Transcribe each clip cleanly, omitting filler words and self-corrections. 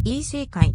Isekai.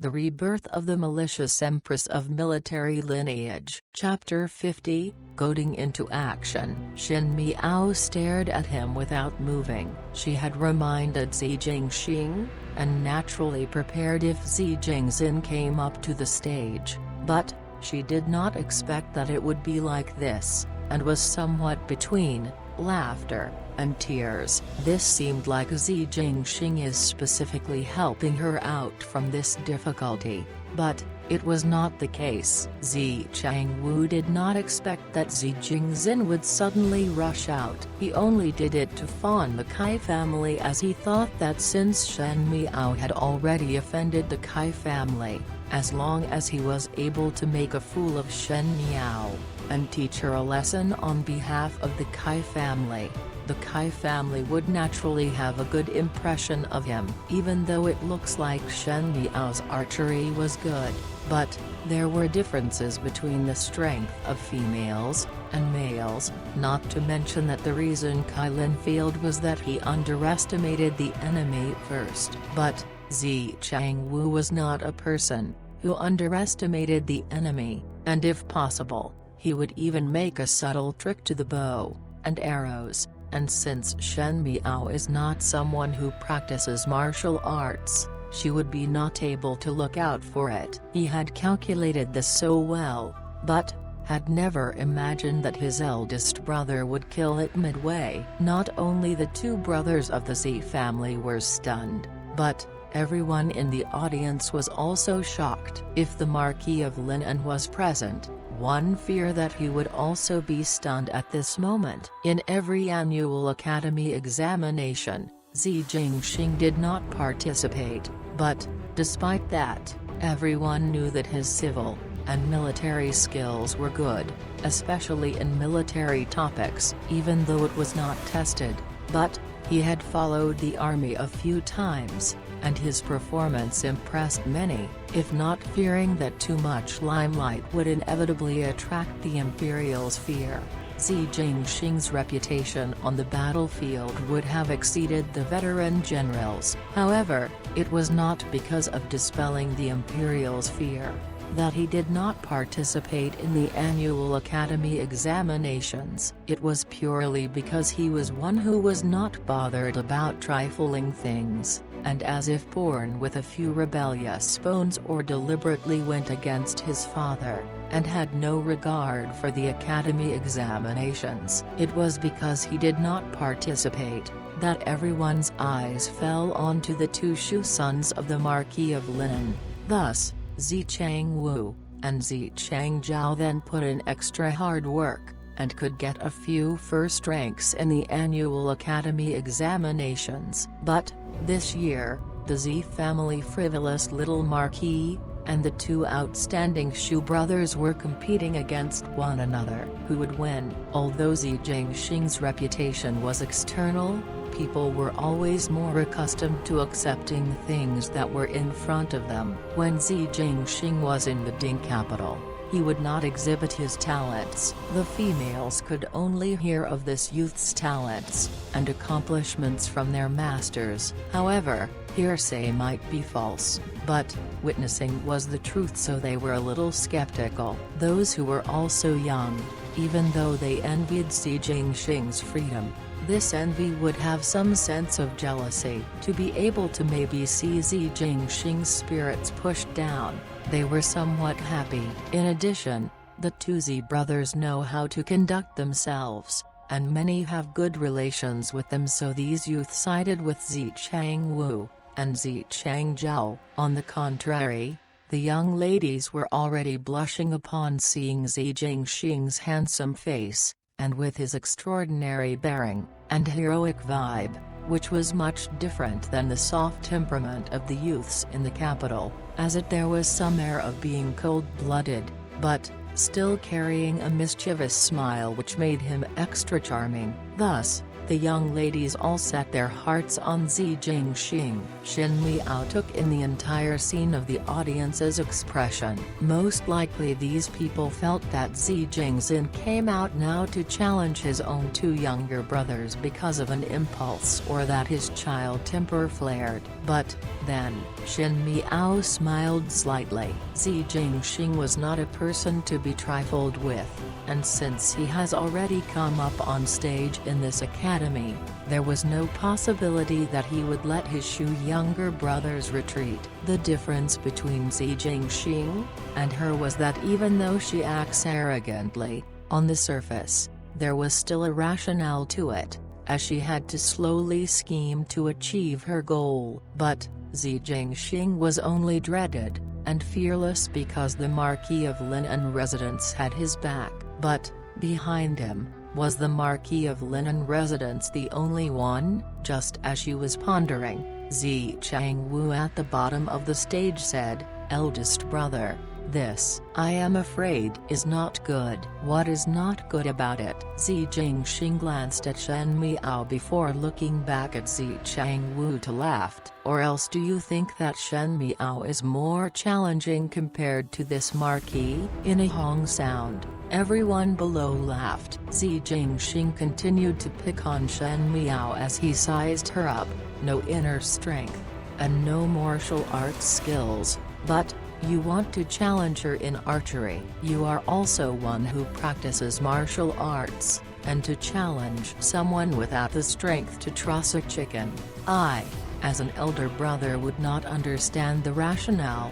The Rebirth of the Malicious Empress of Military Lineage. Chapter 50, Goading into Action. Shen Miao stared at him without moving. She had reminded Zi Jingxing, and naturally prepared if Zi Jingzhen came up to the stage, but she did not expect that it would be like this, and was somewhat between laughter and tears. This seemed like Zi Jingxing is specifically helping her out from this difficulty, but it was not the case. Zi Changwu did not expect that Zi Jingzhen would suddenly rush out. He only did it to fawn the Kai family, as he thought that since Shen Miao had already offended the Kai family, as long as he was able to make a fool of Shen Miao, and teach her a lesson on behalf of the Kai family, the Kai family would naturally have a good impression of him. Even though it looks like Shen Miao's archery was good, but there were differences between the strength of females and males, not to mention that the reason Kai Lin failed was that he underestimated the enemy first. But Zi Changwu was not a person who underestimated the enemy, and if possible, he would even make a subtle trick to the bow and arrows. And since Shen Miao is not someone who practices martial arts, she would be not able to look out for it. He had calculated this so well, but had never imagined that his eldest brother would kill it midway. Not only the two brothers of the Zi family were stunned, but everyone in the audience was also shocked. If the Marquis of Linan was present, one feared that he would also be stunned at this moment. In every annual academy examination, Zi Jingxing did not participate, but, despite that, everyone knew that his civil and military skills were good, especially in military topics. Even though it was not tested, but he had followed the army a few times, and his performance impressed many. If not fearing that too much limelight would inevitably attract the Imperial's fear, Zi Jingxing's reputation on the battlefield would have exceeded the veteran generals. However, it was not because of dispelling the Imperial's fear that he did not participate in the annual academy examinations. It was purely because he was one who was not bothered about trifling things, and as if born with a few rebellious bones or deliberately went against his father, and had no regard for the academy examinations. It was because he did not participate that everyone's eyes fell onto the two Shu sons of the Marquis of Linan. Thus, Zi Changwu and Zi Changzhao then put in extra hard work, and could get a few first ranks in the annual academy examinations. But, this year, the Zi family frivolous little Marquis, and the two outstanding Shu brothers were competing against one another. Who would win? Although Zi Jingxing's reputation was external, people were always more accustomed to accepting things that were in front of them. When Zi Jingxing was in the Ding capital, he would not exhibit his talents. The females could only hear of this youth's talents and accomplishments from their masters. However, hearsay might be false, but witnessing was the truth, so they were a little skeptical. Those who were also young, even though they envied Zi Jingxing's freedom, this envy would have some sense of jealousy. To be able to maybe see Zi Jingxing's spirits pushed down, they were somewhat happy. In addition, the two Zi brothers know how to conduct themselves, and many have good relations with them, so these youth sided with Zi Changwu and Zi Changzhao. On the contrary, the young ladies were already blushing upon seeing Zi Jingxing's handsome face, and with his extraordinary bearing and heroic vibe, which was much different than the soft temperament of the youths in the capital, as there was some air of being cold-blooded, but still carrying a mischievous smile which made him extra charming. Thus, The young ladies all set their hearts on Zi Jingxing. Shen Miao took in the entire scene of the audience's expression. Most likely these people felt that Zi Jingxin came out now to challenge his own two younger brothers because of an impulse, or that his child temper flared. But, then, Shen Miao smiled slightly. Zi Jingxing was not a person to be trifled with, and since he has already come up on stage in this academy, there was no possibility that he would let his two younger brothers retreat. The difference between Zi Jingxing and her was that even though she acts arrogantly, on the surface, there was still a rationale to it, as she had to slowly scheme to achieve her goal. But, Zi Jingxing was only dreaded and fearless because the Marquis of Linen Residence had his back. But, behind him, was the Marquis of Linen Residence the only one? Just as she was pondering, Zi Changwu at the bottom of the stage said, "Eldest brother, this, I am afraid, is not good." "What is not good about it?" Zi Jingxing glanced at Shen Miao before looking back at Zi Changwu to laugh. "Or else do you think that Shen Miao is more challenging compared to this marquis?" In a Hong sound, everyone below laughed. Zi Jingxing continued to pick on Shen Miao as he sized her up. No inner strength, and no martial arts skills, but, you want to challenge her in archery. You are also one who practices martial arts, and to challenge someone without the strength to truss a chicken. I, as an elder brother, would not understand the rationale.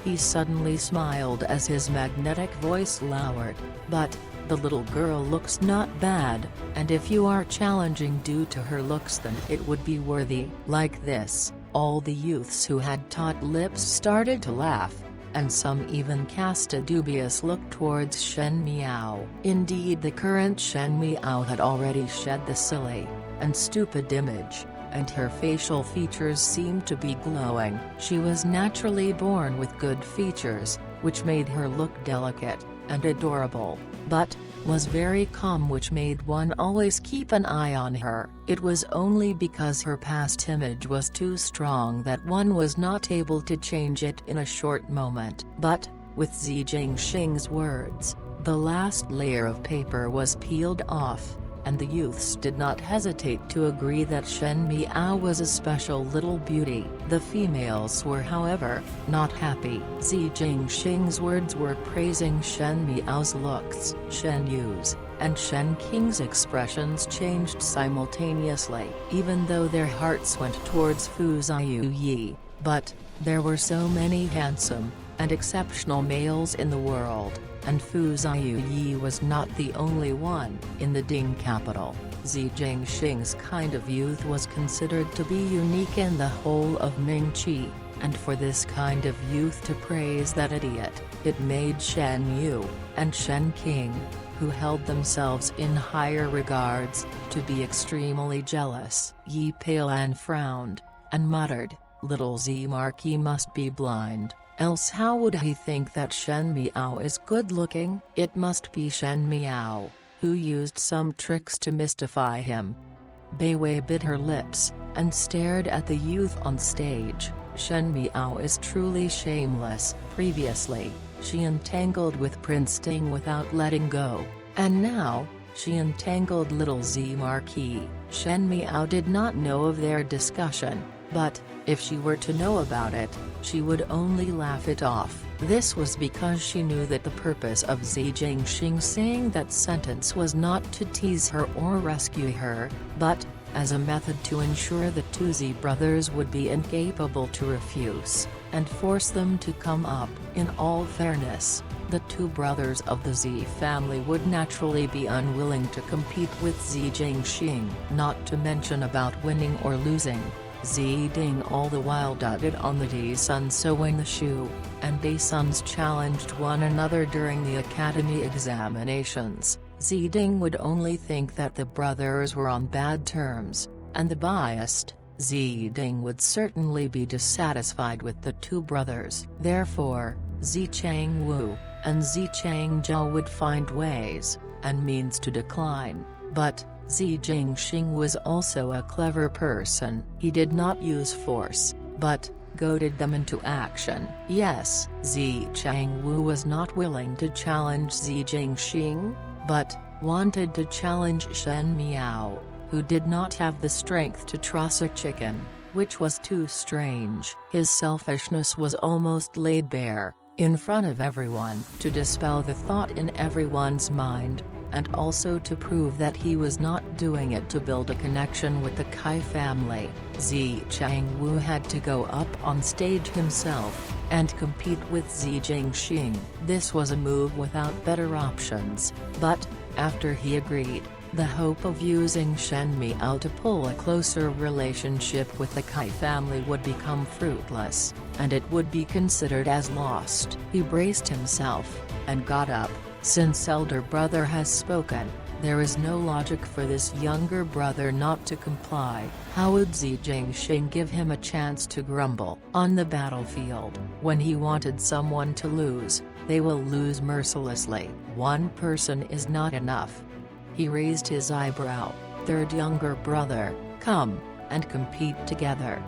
He suddenly smiled as his magnetic voice lowered. "But, the little girl looks not bad, and if you are challenging due to her looks, then it would be worthy." Like this, all the youths who had taut lips started to laugh, and some even cast a dubious look towards Shen Miao. Indeed, the current Shen Miao had already shed the silly and stupid image, and her facial features seemed to be glowing. She was naturally born with good features, which made her look delicate and adorable, but was very calm, which made one always keep an eye on her. It was only because her past image was too strong that one was not able to change it in a short moment. But, with Zi Jingxing's words, the last layer of paper was peeled off, and the youths did not hesitate to agree that Shen Miao was a special little beauty. The females were, however, not happy. Zi Jingxing's words were praising Shen Miao's looks. Shen Yu's and Shen Qing's expressions changed simultaneously, even though their hearts went towards Fu Ziyu. But, there were so many handsome and exceptional males in the world, and Fu Ziyu was not the only one. In the Ding capital, Zi Jingxing's kind of youth was considered to be unique in the whole of Mingqi, and for this kind of youth to praise that idiot, it made Shen Yu and Shen Qing, who held themselves in higher regards, to be extremely jealous. Yi Peilan frowned, and muttered, "Little Zi Marquis must be blind. Else how would he think that Shen Miao is good-looking?" It must be Shen Miao, who used some tricks to mystify him. Bai Wei bit her lips, and stared at the youth on stage. Shen Miao is truly shameless. Previously, she entangled with Prince Ding without letting go, and now, she entangled little Zi Marquis. Shen Miao did not know of their discussion, but, if she were to know about it, she would only laugh it off. This was because she knew that the purpose of Zi Jingxing saying that sentence was not to tease her or rescue her, but, as a method to ensure the two Zi brothers would be incapable to refuse, and force them to come up. In all fairness, the two brothers of the Zi family would naturally be unwilling to compete with Zi Jingxing, not to mention about winning or losing. Zi Ding all the while doted on the Di Sun sewing the shoe, and Bai Suns challenged one another during the academy examinations. Zi Ding would only think that the brothers were on bad terms, and the biased Zi Ding would certainly be dissatisfied with the two brothers. Therefore, Zi Changwu and Zi Changzhou would find ways and means to decline. But, Xi Jinping was also a clever person. He did not use force, but goaded them into action. Yes, Xi Changwu was not willing to challenge Xi Jinping, but wanted to challenge Shen Miao, who did not have the strength to truss a chicken, which was too strange. His selfishness was almost laid bare, in front of everyone, to dispel the thought in everyone's mind, and also to prove that he was not doing it to build a connection with the Kai family. Xi Changwu had to go up on stage himself, and compete with Xi Jinping. This was a move without better options, but, after he agreed, the hope of using Shen Miao to pull a closer relationship with the Kai family would become fruitless, and it would be considered as lost. He braced himself, and got up. Since elder brother has spoken, there is no logic for this younger brother not to comply. How would Xi Jinping give him a chance to grumble? On the battlefield, when he wanted someone to lose, they will lose mercilessly. One person is not enough. He raised his eyebrow. Third younger brother, come, and compete together.